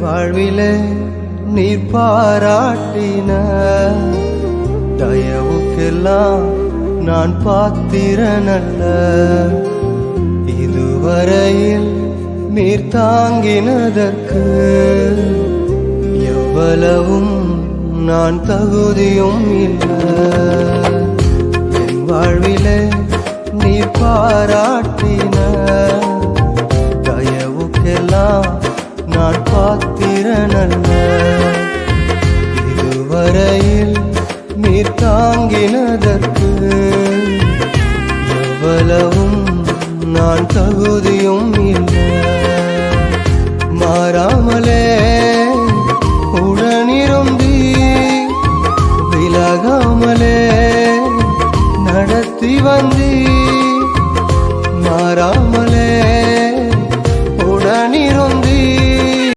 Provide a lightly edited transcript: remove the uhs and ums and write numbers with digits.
வாழ்விலே நீர் பாராட்டின தயவுக்கெல்லாம் நான் பாத்திரனல்ல. இதுவரையில் நீர் தாங்கினதற்கு எவ்வளவும் நான் தகுதியும் இல்லை. என் வாழ்விலே நீர் பாராட்டின தயவுக்கெல்லாம் நான் பாத்திரனல்ல. இதுவரையில் நீர் தாங்கினதற்கு எவ்வளவும் நான் தகுதியும்